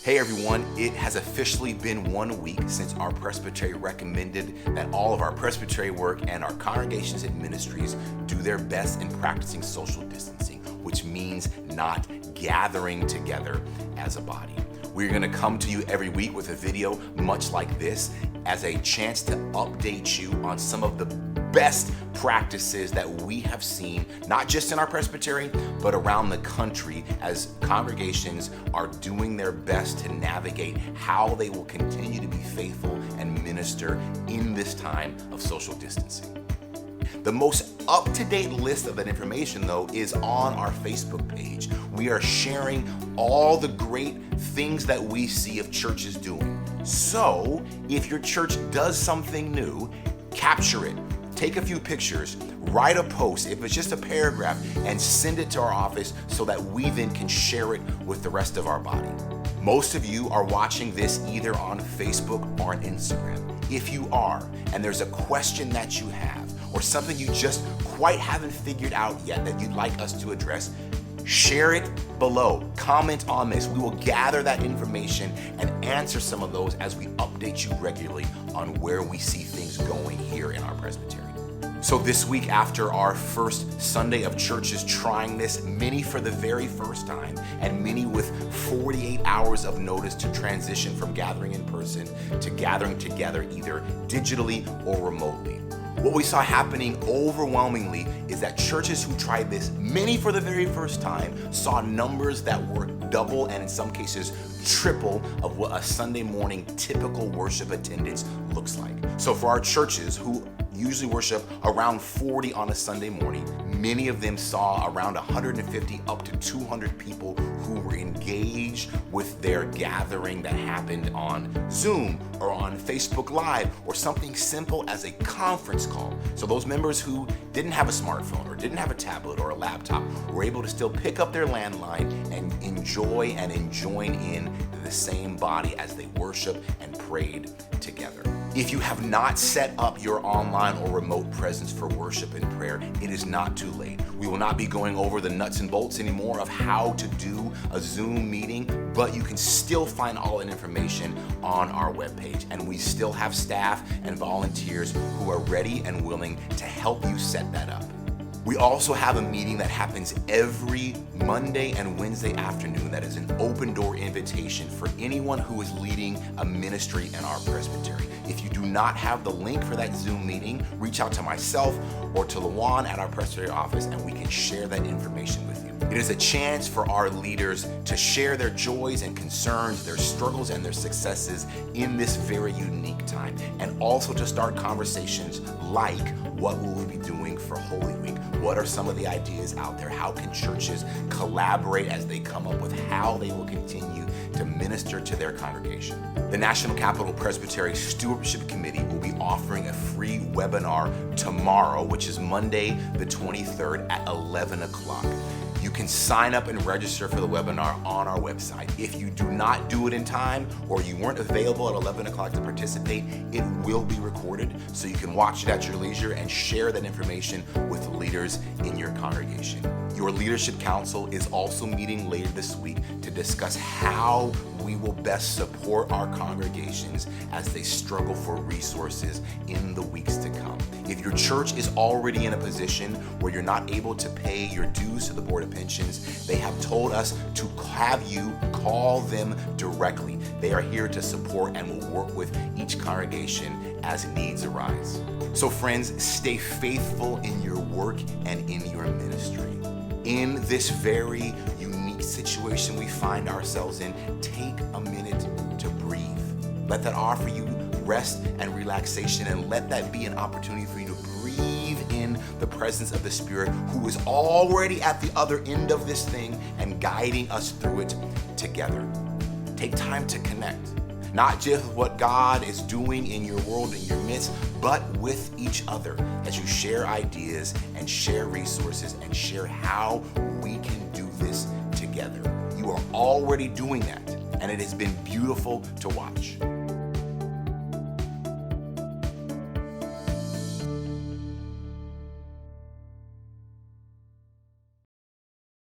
Hey everyone, it has officially been 1 week since our Presbytery recommended that all of our Presbytery work and our congregations and ministries do their best in practicing social distancing, which means not gathering together as a body. We're going to come to you every week with a video much like this as a chance to update you on some of the best practices that we have seen, not just in our Presbytery, but around the country as congregations are doing their best to navigate how they will continue to be faithful and minister in this time of social distancing. The most up-to-date list of that information, though, is on our Facebook page. We are sharing all the great things that we see of churches doing. So, if your church does something new, capture it. Take a few pictures, write a post, if it's just a paragraph, and send it to our office so that we then can share it with the rest of our body. Most of you are watching this either on Facebook or on Instagram. If you are, and there's a question that you have, or something you just quite haven't figured out yet that you'd like us to address, share it below. Comment on this. We will gather that information and answer some of those as we update you regularly on where we see things going here in our Presbytery. So this week, after our first Sunday of churches trying this, many for the very first time, and many with 48 hours of notice to transition from gathering in person to gathering together either digitally or remotely. What we saw happening overwhelmingly is that churches who tried this, many for the very first time, saw numbers that were double and in some cases triple of what a Sunday morning typical worship attendance looks like. So for our churches who usually worship around 40 on a Sunday morning, many of them saw around 150 up to 200 people who were engaged with their gathering that happened on Zoom or on Facebook Live or something simple as a conference call. So those members who didn't have a smartphone or didn't have a tablet or a laptop were able to still pick up their landline and enjoy and join in the same body as they worship and prayed together. If you have not set up your online or remote presence for worship and prayer, it is not too late. We will not be going over the nuts and bolts anymore of how to do a Zoom meeting, but you can still find all that information on our webpage. And we still have staff and volunteers who are ready and willing to help you set that up. We also have a meeting that happens every Monday and Wednesday afternoon that is an open door invitation for anyone who is leading a ministry in our Presbytery. If you do not have the link for that Zoom meeting, reach out to myself or to Lawan at our Presbytery office and we can share that information with you. It is a chance for our leaders to share their joys and concerns, their struggles and their successes in this very unique time, and also to start conversations like what will we be doing for Holy Week? What are some of the ideas out there? How can churches collaborate as they come up with how they will continue to minister to their congregation? The National Capital Presbytery Stewardship Committee will be offering a free webinar tomorrow, which is Monday the 23rd at 11 o'clock. You can sign up and register for the webinar on our website. If you do not do it in time or you weren't available at 11 o'clock to participate, it will be recorded so you can watch it at your leisure and share that information with the leaders in your congregation. Your Leadership Council is also meeting later this week to discuss how we will best support our congregations as they struggle for resources in the weeks to come. If your church is already in a position where you're not able to pay your dues to the Board of Pensions, they have told us to have you call them directly. They are here to support and will work with each congregation as needs arise. So friends, stay faithful in your work and in your ministry. In this very unique situation we find ourselves in, take a minute to breathe. Let that offer you rest and relaxation, and let that be an opportunity for you to breathe in the presence of the Spirit who is already at the other end of this thing and guiding us through it together. Take time to connect, not just what God is doing in your world, in your midst, but with each other as you share ideas and share resources and share how we can do this together. You are already doing that, and it has been beautiful to watch.